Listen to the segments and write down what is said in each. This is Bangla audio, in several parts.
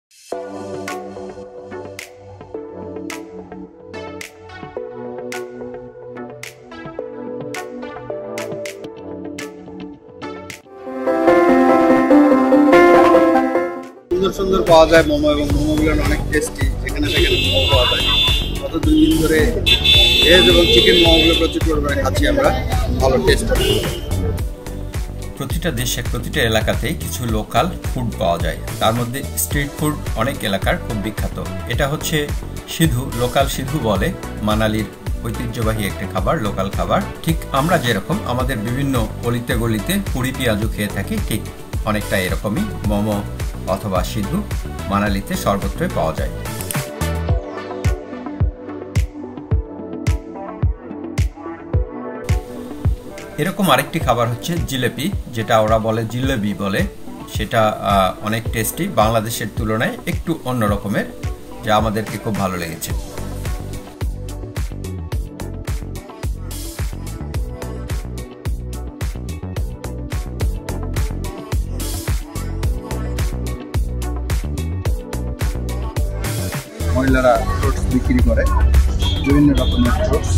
সুন্দর সুন্দর পাওয়া যায় মোমো, এবং মোমোগুলো অনেক টেস্টি। যেখানে সেখানে মোমো পাওয়া যায়। গত 2 দিন ধরে ভেজ এবং চিকেন মোমোগুলো প্রচুর পরিমাণে খাচ্ছি আমরা, ভালো টেস্ট। প্রতিটা দেশে প্রতিটা এলাকাতেই কিছু লোকাল ফুড পাওয়া যায়, তার মধ্যে স্ট্রিট ফুড অনেক এলাকার খুব বিখ্যাত। এটা হচ্ছে সিধু, লোকাল সিধু বলে মানালির ঐতিহ্যবাহী একটি খাবার, লোকাল খাবার। ঠিক আমরা যেরকম আমাদের বিভিন্ন অলিতে গলিতে পুরি পেঁয়াজু খেয়ে থাকি, ঠিক অনেকটা এরকমই মোমো অথবা সিধু মানালিতে সর্বত্রই পাওয়া যায়। এরকম আরেকটি খাবার হচ্ছে জিলেপি, যেটা ওরা বলে জিলেবি বলে। সেটা অনেক টেস্টি, বাংলাদেশের তুলনায় একটু অন্য রকমের, যা আমাদেরকে খুব ভালো লেগেছে। মহিলারা ফ্রুটস বিক্রি করে, বিভিন্ন রকমের ফ্রুটস।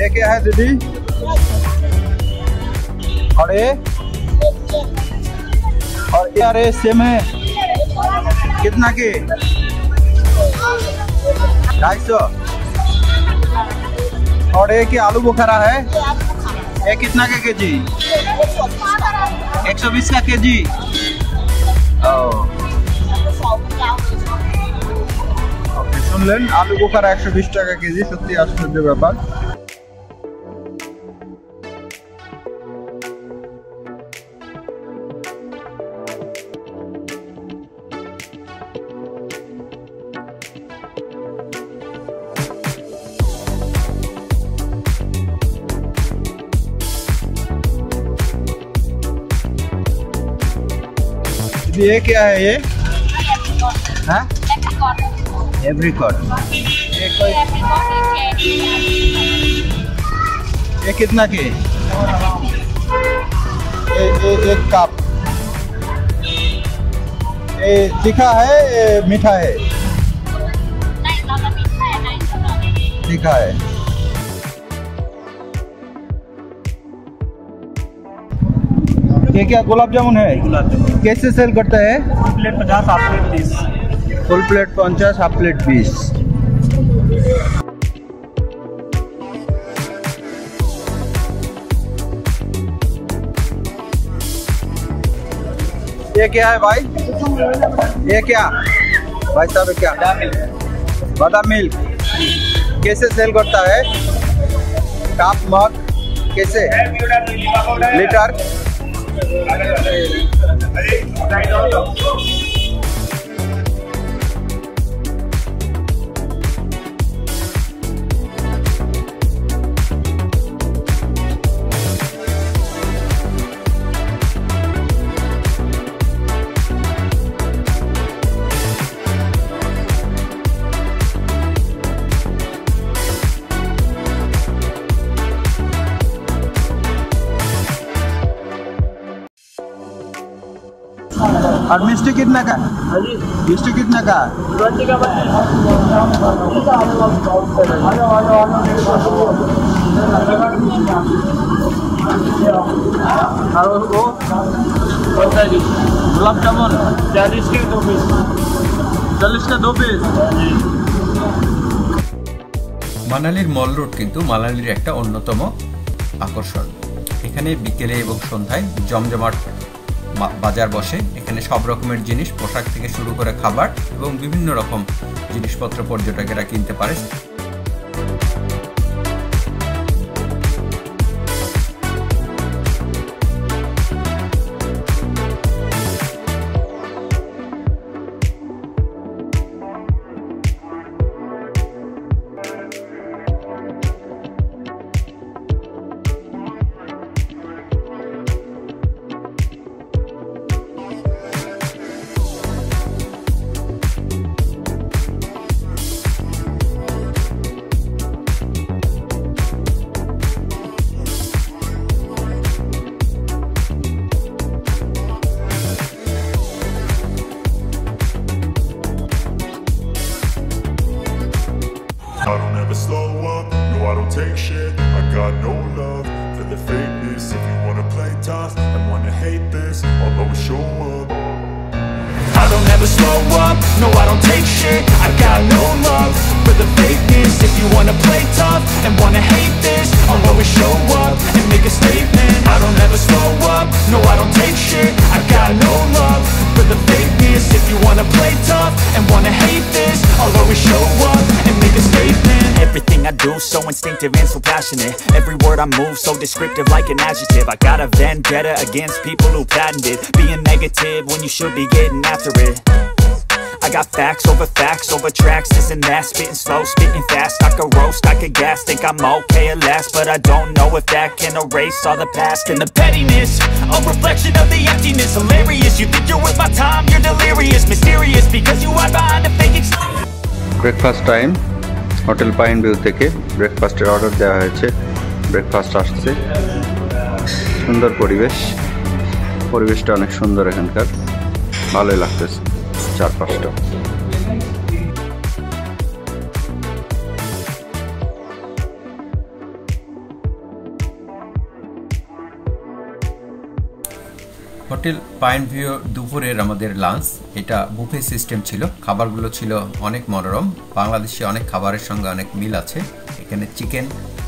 ये क्या है दीदी? और यार ये सेम है, कितना के? 250। और ये क्या आलू बुखारा है, ये कितना के केजी? 120 का केजी। শুনলেন, আলু বোখারা 120 টাকা কেজি। সত্যি আশ্চর্য ব্যাপার। ये क्या है ये? हाँ? एप्रिकॉट। ये कितना के? एक कप। ये तीखा है मीठा है? तीखा है। ये क्या गुलाब जामुन है? कैसे सेल करता है? Full plate 50, half plate 20। Full plate 50, half plate 20। ये क्या है भाई? ये क्या भाई साहब, क्या? बादाम मिल्क। कैसे सेल करता है? कप मग कैसे? लीटर? और मिस्टी कितना का? मिस्टी कितना का? 20 का। और वो गुलाब जामुन 40 के 2 पीस। 40 का 2 पीस। মানালির মল রোড কিন্তু মানালির একটা অন্যতম আকর্ষণ। এখানে বিকেলে এবং সন্ধ্যায় জমজমাট বাজার বসে। এখানে সব রকমের জিনিস, পোশাক থেকে শুরু করে খাবার এবং বিভিন্ন রকম জিনিসপত্র পর্যটকেরা কিনতে পারে। never slow up, no I don't take shit. I got no love for the fakeness. If you wanna play tough and wanna hate this, I'll always show up. I don't ever slow up, no I don't take shit. I got no love for the fakeness. If you wanna play tough and wanna hate this, I'll always show up and make a statement. I don't ever slow up, no I don't take shit. I got no love for the fakeness. If you wanna play tough and wanna hate this, I'll always show up and make a statement. Everything I do so instinctive and so passionate. Every word I move so descriptive like an adjective. I got a vendetta against people who patented being negative when you should be getting after it. I got facts over tracks, this and that. Spitting slow, spitting fast. I could roast, I could gas. Think I'm okay at last, but I don't know if that can erase all the past. And the pettiness, a reflection of the emptiness. Hilarious, you think you're worth my time, you're delirious. Mysterious, because you hide behind a fake breakfast time. Hotel pine view থেকে ব্রেকফাস্টের অর্ডার দেওয়া হয়েছে। ব্রেকফাস্ট আসছে। সুন্দর পরিবেশটা অনেক সুন্দর এখানকার, ভালোই লাগতেছে চারপাশটা। হোটেল পাইন ভিউ দুপুরের আমাদের লাঞ্চ, এটা বুফে সিস্টেম ছিল। খাবারগুলো ছিল অনেক মনোরম, বাংলাদেশি অনেক খাবারের সঙ্গে অনেক মিল আছে। এখানে চিকেন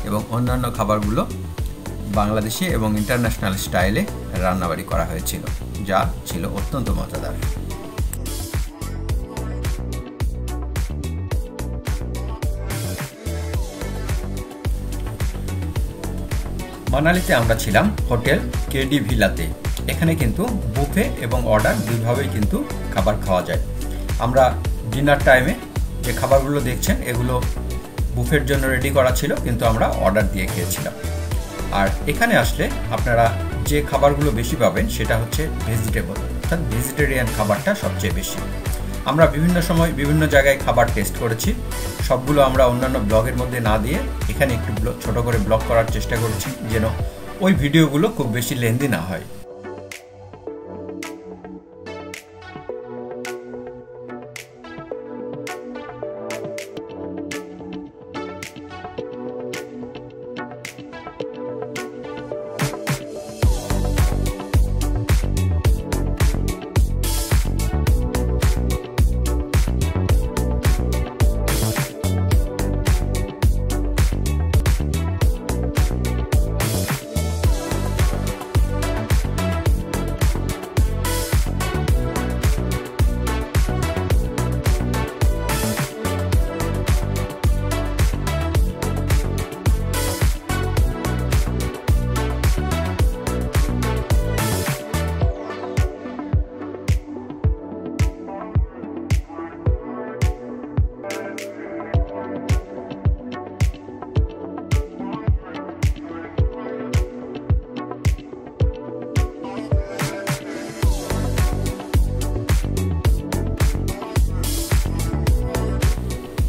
এবং অন্যান্য খাবারগুলো বাংলাদেশি এবং ইন্টারন্যাশনাল স্টাইলে রান্নাবাড়ি করা হয়েছিল, যা ছিল অত্যন্ত মজাদার। মানালিতে আমরা ছিলাম হোটেল কেডি ভিলাতে। এখানে কিন্তু বুফে এবং অর্ডার দুইভাবেই কিন্তু খাবার খাওয়া যায়। আমরা ডিনার টাইমে যে খাবারগুলো দেখছেন এগুলো বুফের জন্য রেডি করা ছিল, কিন্তু আমরা অর্ডার দিয়ে খেয়েছিলাম। আর এখানে আসলে আপনারা যে খাবারগুলো বেশি পাবেন সেটা হচ্ছে ভেজিটেবল, অর্থাৎ ভেজিটেরিয়ান খাবারটা সবচেয়ে বেশি। আমরা বিভিন্ন সময় বিভিন্ন জায়গায় খাবার টেস্ট করেছি, সবগুলো আমরা অন্যান্য ব্লগের মধ্যে না দিয়ে এখানে একটু ছোট করে ব্লগ করার চেষ্টা করেছি, যেন ওই ভিডিওগুলো খুব বেশি লেন্দি না হয়।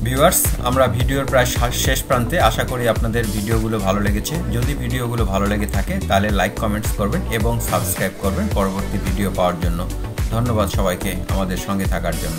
ভিউয়ার্স, আমরা ভিডিওর প্রায় শেষ প্রান্তে। আশা করি আপনাদের ভিডিওগুলো ভালো লেগেছে। যদি ভিডিওগুলো ভালো লেগে থাকে তাহলে লাইক কমেন্টস করবেন এবং সাবস্ক্রাইব করবেন পরবর্তী ভিডিও পাওয়ার জন্য। ধন্যবাদ সবাইকে আমাদের সঙ্গে থাকার জন্য।